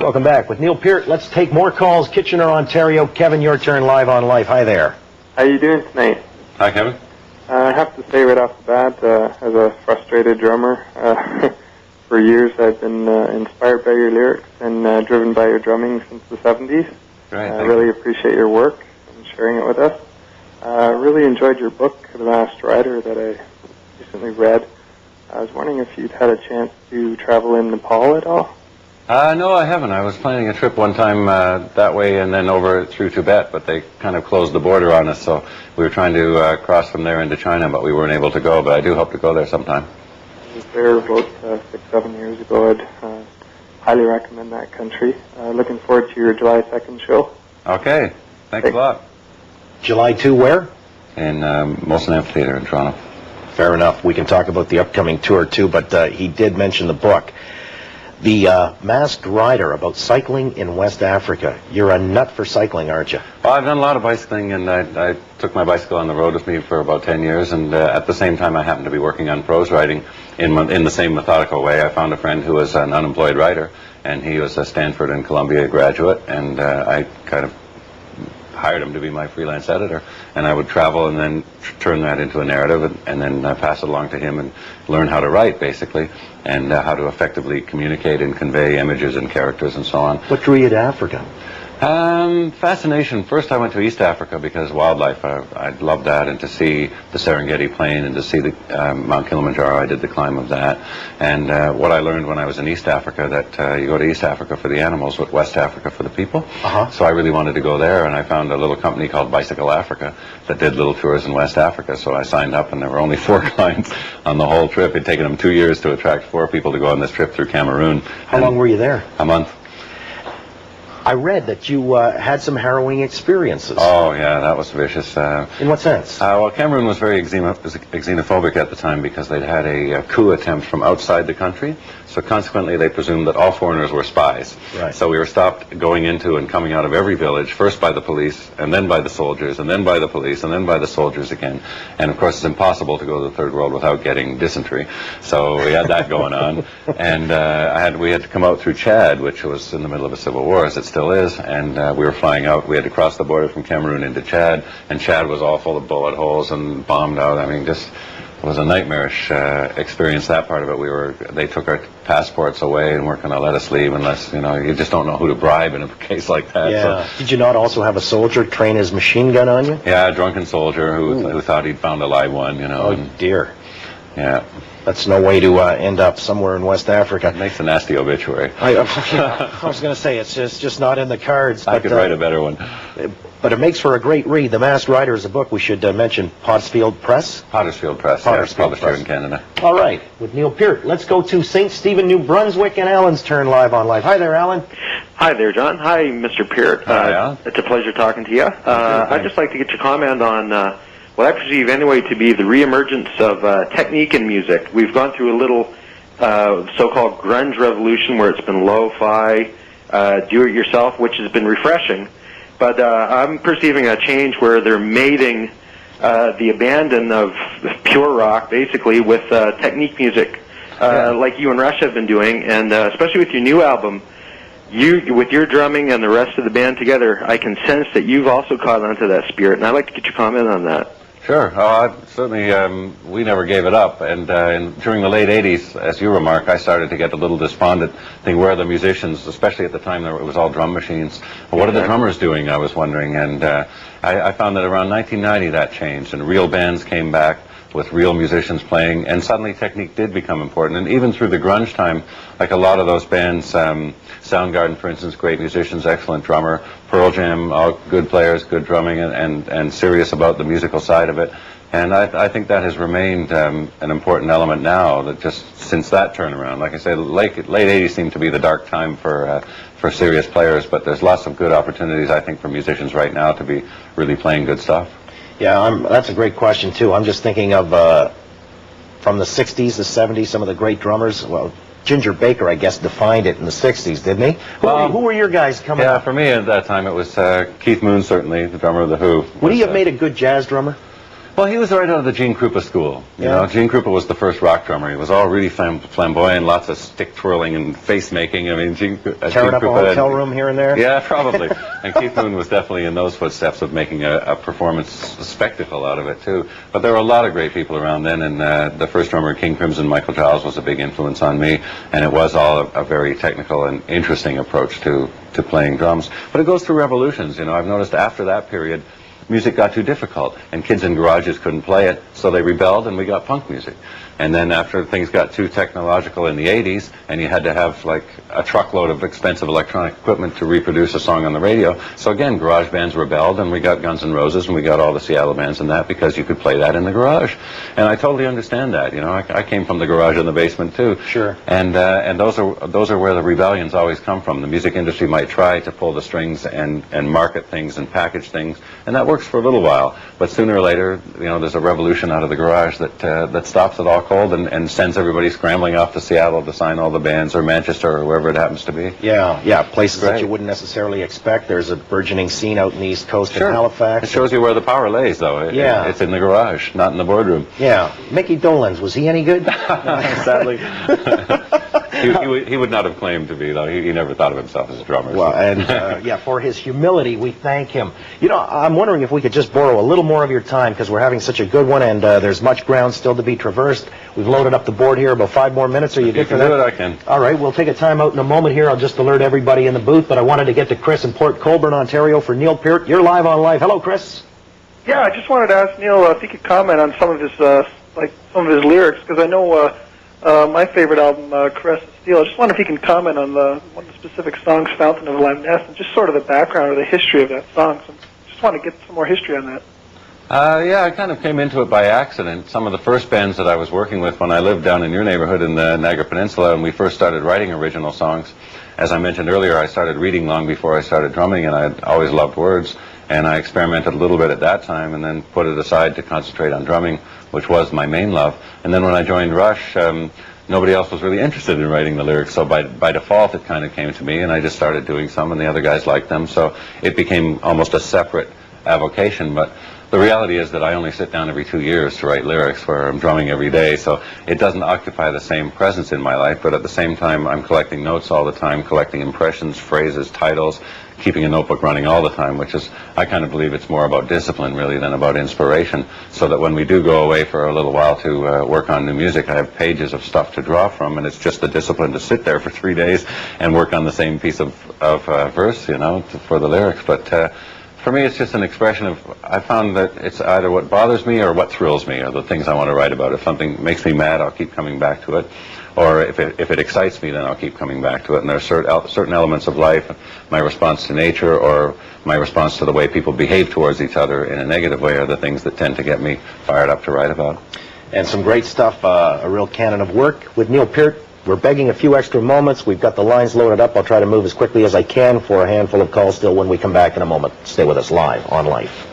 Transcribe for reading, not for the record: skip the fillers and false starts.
Welcome back. With Neil Peart, let's take more calls. Kitchener, Ontario. Kevin, your turn live on Life. Hi there. How you doing tonight? Hi, Kevin. I have to say right off the bat, as a frustrated drummer, for years I've been inspired by your lyrics and driven by your drumming since the 70s. Great, I really appreciate your work and sharing it with us. Really enjoyed your book, The Masked Rider, that I recently read. I was wondering if you'd had a chance to travel in Nepal at all? No, I haven't. I was planning a trip one time that way and then over through Tibet, but they kind of closed the border on us, so we were trying to cross from there into China, but we weren't able to go, but I do hope to go there sometime. I was there about 6-7 years ago. I'd highly recommend that country. Looking forward to your July 2nd show. Okay. Thanks a lot. July 2 where? In Molson Amphitheater in Toronto. Fair enough. We can talk about the upcoming tour, too, but he did mention the book. The Masked Rider, about cycling in West Africa. You're a nut for cycling, aren't you? Well, I've done a lot of bicycling, and I took my bicycle on the road with me for about 10 years, and at the same time I happened to be working on prose writing in the same methodical way. I found a friend who was an unemployed writer, and he was a Stanford and Columbia graduate, and I kind of hired him to be my freelance editor, and I would travel and then turn that into a narrative and then pass it along to him and learn how to write, basically, and how to effectively communicate and convey images and characters and so on. What drew you to Africa? Fascination. First I went to East Africa because wildlife, I loved that, and to see the Serengeti Plain and to see the Mount Kilimanjaro. I did the climb of that. And what I learned when I was in East Africa, that you go to East Africa for the animals, but West Africa for the people. So I really wanted to go there, and I found a little company called Bicycle Africa that did little tours in West Africa. So I signed up, and there were only 4 clients on the whole trip. It'd taken them 2 years to attract 4 people to go on this trip through Cameroon. How long were you there? A month. I read that you had some harrowing experiences. Oh, yeah, that was vicious. In what sense? Well, Cameroon was very xenophobic at the time because they'd had a coup attempt from outside the country. So consequently, they presumed that all foreigners were spies. Right. So we were stopped going into and coming out of every village, first by the police, and then by the soldiers, and then by the police, and then by the soldiers again. And, of course, it's impossible to go to the Third World without getting dysentery. So we had that going on. And we had to come out through Chad, which was in the middle of a civil war, as it still is. And we were flying out. We had to cross the border from Cameroon into Chad. And Chad was all full of bullet holes and bombed out. I mean, just... It was a nightmarish experience, that part of it. They took our passports away and weren't going to let us leave unless, you just don't know who to bribe in a case like that. Yeah. So, did you not also have a soldier train his machine gun on you? yeah, a drunken soldier who thought he'd found a live one, Oh, dear. Yeah. That's no way to end up somewhere in West Africa. It makes a nasty obituary. I was going to say, it's just not in the cards. I could write a better one. But it makes for a great read. The Masked Rider is a book. We should mention Pottersfield Press. Pottersfield Press, published here in Canada. All right, with Neil Peart. Let's go to St. Stephen, New Brunswick, and Alan's turn live on Live. Hi there, Alan. Hi there, John. Hi, Mr. Peart. Hi, Alan. It's a pleasure talking to you. I'd just like to get your comment on what I perceive anyway to be the reemergence of technique in music. We've gone through a little so-called grunge revolution where it's been lo-fi, do-it-yourself, which has been refreshing. But I'm perceiving a change where they're mating the abandon of pure rock, basically, with technique music, like you and Rush have been doing, and especially with your new album, with your drumming and the rest of the band together, I can sense that you've also caught onto that spirit, and I'd like to get your comment on that. Sure. Certainly, we never gave it up. And during the late 80s, as you remark, I started to get a little despondent, think, where are the musicians, especially at the time it was all drum machines. What are the drummers doing, I was wondering. And I found that around 1990 that changed, and real bands came back with real musicians playing, and suddenly technique did become important. And even through the grunge time, like a lot of those bands, Soundgarden, for instance, great musicians, excellent drummer, Pearl Jam, all good players, good drumming, and serious about the musical side of it. And I think that has remained an important element now, that just since that turnaround. Like I say, late 80s seemed to be the dark time for serious players, but there's lots of good opportunities, I think, for musicians right now to be really playing good stuff. Yeah, that's a great question, too. I'm just thinking of, from the 60s, the 70s, some of the great drummers. Well, Ginger Baker, I guess, defined it in the 60s, didn't he? Who were your guys coming up? Yeah, for me at that time it was Keith Moon, certainly, the drummer of The Who. Would he have made a good jazz drummer? Well, he was right out of the Gene Krupa school. You Yeah. know, Gene Krupa was the first rock drummer. He was all really flamboyant, lots of stick twirling and face making. I mean, Gene Tearing up a Krupa hotel room here and there? Yeah, probably. And Keith Moon was definitely in those footsteps of making a performance spectacle out of it, too. But there were a lot of great people around then, and the first drummer of King Crimson, Michael Giles, was a big influence on me, and it was all a very technical and interesting approach to playing drums. But it goes through revolutions. You know, I've noticed after that period, music got too difficult, and kids in garages couldn't play it, so they rebelled, and we got punk music. And then after things got too technological in the 80s, and you had to have like a truckload of expensive electronic equipment to reproduce a song on the radio, so again, garage bands rebelled, and we got Guns N' Roses, and we got all the Seattle bands and that, because you could play that in the garage. And I totally understand that. You know, I came from the garage in the basement too. Sure. And those are where the rebellions always come from. The music industry might try to pull the strings and market things and package things, and that works for a little while. But sooner or later, you know, there's a revolution out of the garage that stops it all cold and sends everybody scrambling off to Seattle to sign all the bands, or Manchester, or wherever it happens to be. Yeah, places that Right. you wouldn't necessarily expect. There's a burgeoning scene out in the East Coast in It Halifax. shows you where the power lays, though. Yeah. It's in the garage, not in the boardroom. Yeah. Mickey Dolenz, was he any good? Sadly. He would not have claimed to be, though. He never thought of himself as a drummer. Well, and yeah, for his humility, we thank him. You know, I'm wondering if we could just borrow a little more of your time, because we're having such a good one, and there's much ground still to be traversed. We've loaded up the board here. About 5 more minutes. Are you good for that? do it, I can. All right, we'll take a time out in a moment here. I'll just alert everybody in the booth, but I wanted to get to Chris in Port Colborne, Ontario, for Neil Peart. You're live on Live. Hello, Chris. Yeah, I just wanted to ask Neil if he could comment on some of his some of his lyrics, because I know my favorite album, Caress of Steel. I just wonder if he can comment on one of the specific songs, Fountain of Lamness, and just sort of the background or the history of that song. So just want to get some more history on that. Yeah, I kind of came into it by accident. Some of the first bands that I was working with when I lived down in your neighborhood in the Niagara Peninsula, and we first started writing original songs. As I mentioned earlier, I started reading long before I started drumming, and I'd always loved words. And I experimented a little bit at that time, and then put it aside to concentrate on drumming, which was my main love. And then when I joined Rush, nobody else was really interested in writing the lyrics, so by default it kind of came to me, and I just started doing some, and the other guys liked them, so it became almost a separate avocation. But the reality is that I only sit down every 2 years to write lyrics, where I'm drumming every day, so it doesn't occupy the same presence in my life, but at the same time I'm collecting notes all the time, collecting impressions, phrases, titles, keeping a notebook running all the time, which is, I kind of believe it's more about discipline really than about inspiration, so that when we do go away for a little while to work on new music, I have pages of stuff to draw from, and it's just the discipline to sit there for 3 days and work on the same piece of verse, you know, for the lyrics. But for me, it's just an expression of, I found that it's either what bothers me or what thrills me are the things I want to write about. If something makes me mad, I'll keep coming back to it. Or if it excites me, then I'll keep coming back to it. And there are certain elements of life, my response to nature or my response to the way people behave towards each other in a negative way, are the things that tend to get me fired up to write about. And some great stuff, a real canon of work with Neil Peart. We're begging a few extra moments. We've got the lines loaded up. I'll try to move as quickly as I can for a handful of calls still when we come back in a moment. Stay with us live on Life.